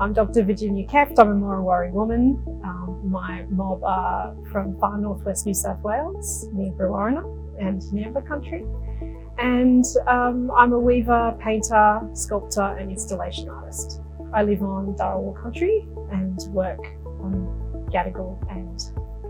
I'm Dr Virginia Keft. I'm a Murrawari woman. My mob are from far northwest New South Wales, near Brewarrina and Nearba country. And I'm a weaver, painter, sculptor and installation artist. I live on Dharawal country and work on Gadigal and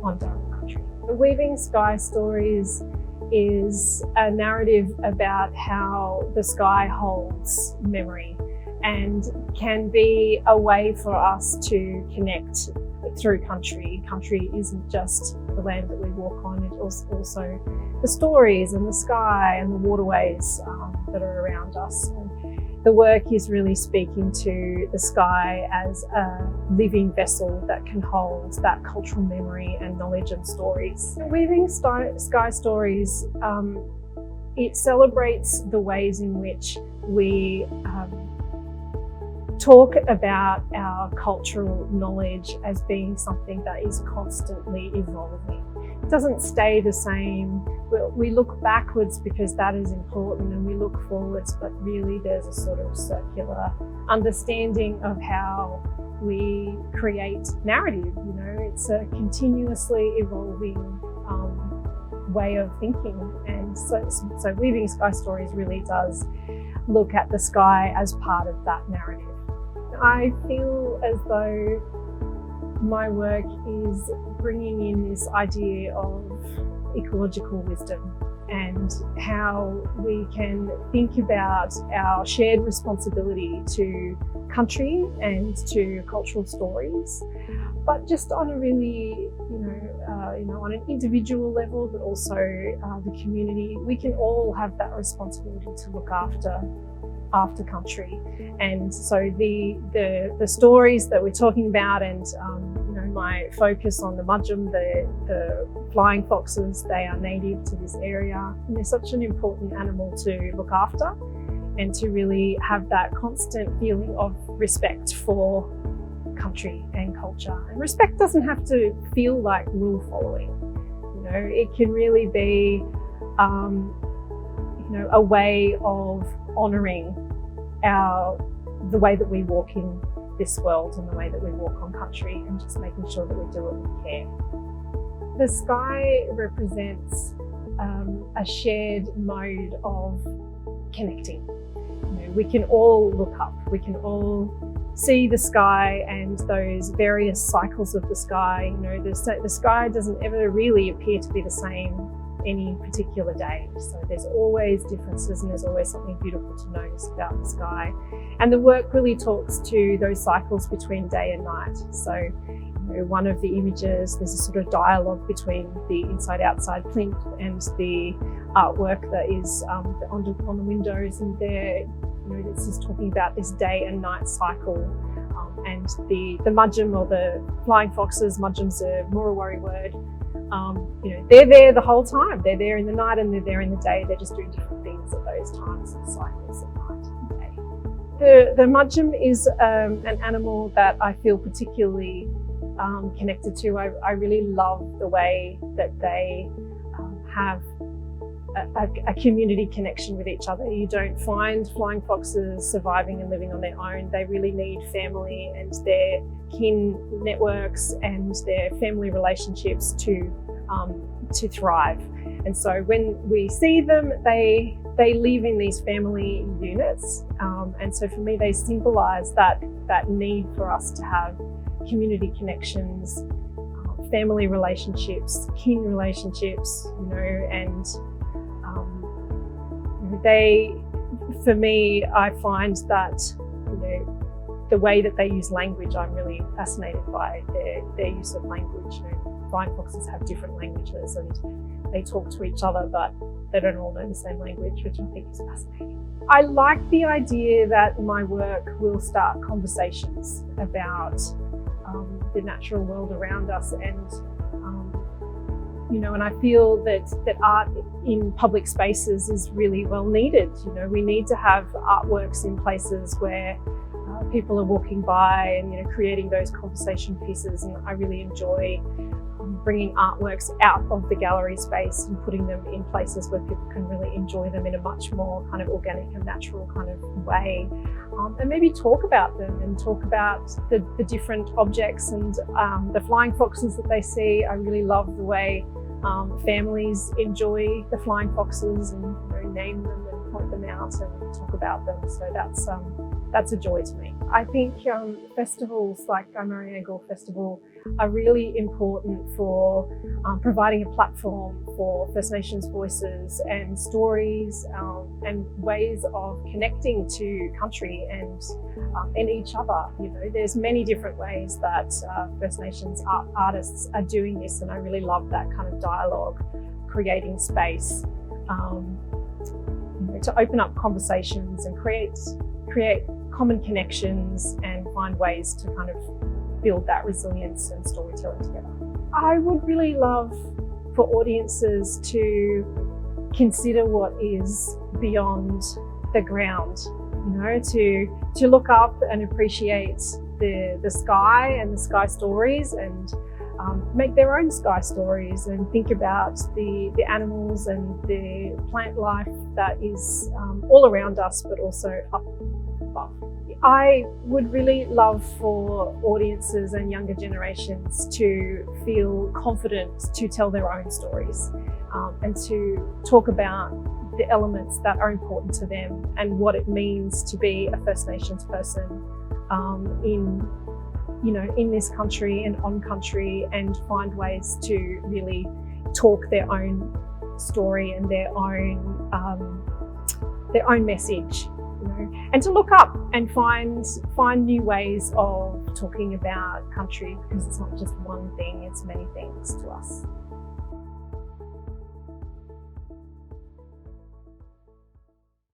on Dharawal country. Weaving Sky Stories is a narrative about how the sky holds memory and can be a way for us to connect through country. Country isn't just the land that we walk on, it's also the stories and the sky and the waterways that are around us. And the work is really speaking to the sky as a living vessel that can hold that cultural memory and knowledge and stories. Weaving Sky Stories, it celebrates the ways in which we talk about our cultural knowledge as being something that is constantly evolving. It doesn't stay the same. We look backwards because that is important, and we look forwards, but really there's a sort of circular understanding of how we create narrative. You know, it's a continuously evolving way of thinking, and so Weaving Sky Stories really does look at the sky as part of that narrative. I feel as though my work is bringing in this idea of ecological wisdom and how we can think about our shared responsibility to country and to cultural stories, but just on a really, on an individual level, but also the community. We can all have that responsibility to look after country. And so the stories that we're talking about, and my focus on the Madjam, the flying foxes, they are native to this area, and they're such an important animal to look after and to really have that constant feeling of respect for country and culture. And respect doesn't have to feel like rule following. It can really be a way of honouring the way that we walk in this world and the way that we walk on country, and just making sure that we do it with care. The sky represents a shared mode of connecting. We can all look up, we can all see the sky and those various cycles of the sky. The sky doesn't ever really appear to be the same any particular day. So there's always differences, and there's always something beautiful to notice about the sky. And the work really talks to those cycles between day and night. So one of the images, there's a sort of dialogue between the inside-outside plinth and the artwork that is on the windows, and there, this is talking about this day and night cycle. And the Madjam, or the flying foxes, Madjam's a Murrawari word, they're there the whole time. They're there in the night and they're there in the day. They're just doing different things at those times, cycles of night and day. The Madjam is an animal that I feel particularly connected to. I really love the way that they have a community connection with each other. You don't find flying foxes surviving and living on their own. They really need family and their kin networks and their family relationships to thrive. And so when we see them, they live in these family units. And so for me, they symbolise that need for us to have community connections, family relationships, kin relationships, and for me, I find that, the way that they use language, I'm really fascinated by their use of language. Flying foxes have different languages and they talk to each other, but they don't all know the same language, which I think is fascinating. I like the idea that my work will start conversations about the natural world around us, and and I feel that art in public spaces is really well needed. We need to have artworks in places where people are walking by and creating those conversation pieces, and I really enjoy bringing artworks out of the gallery space and putting them in places where people can really enjoy them in a much more kind of organic and natural kind of way. and maybe talk about them and talk about the different objects and the flying foxes that they see. I really love the way families enjoy the flying foxes and name them and point them out and talk about them. So that's a joy to me. I think festivals like Gai-mariagal Festival are really important for providing a platform for First Nations voices and stories and ways of connecting to country and each other. There's many different ways that First Nations artists are doing this, and I really love that kind of dialogue, creating space to open up conversations and create common connections and find ways to kind of build that resilience and storytelling together. I would really love for audiences to consider what is beyond the ground, to look up and appreciate the sky and the sky stories, and make their own sky stories and think about the animals and the plant life that is all around us, but also up above. I would really love for audiences and younger generations to feel confident to tell their own stories and to talk about the elements that are important to them and what it means to be a First Nations person in this country and on country, and find ways to really talk their own story and their own message, and to look up and find new ways of talking about country, because it's not just one thing, it's many things to us.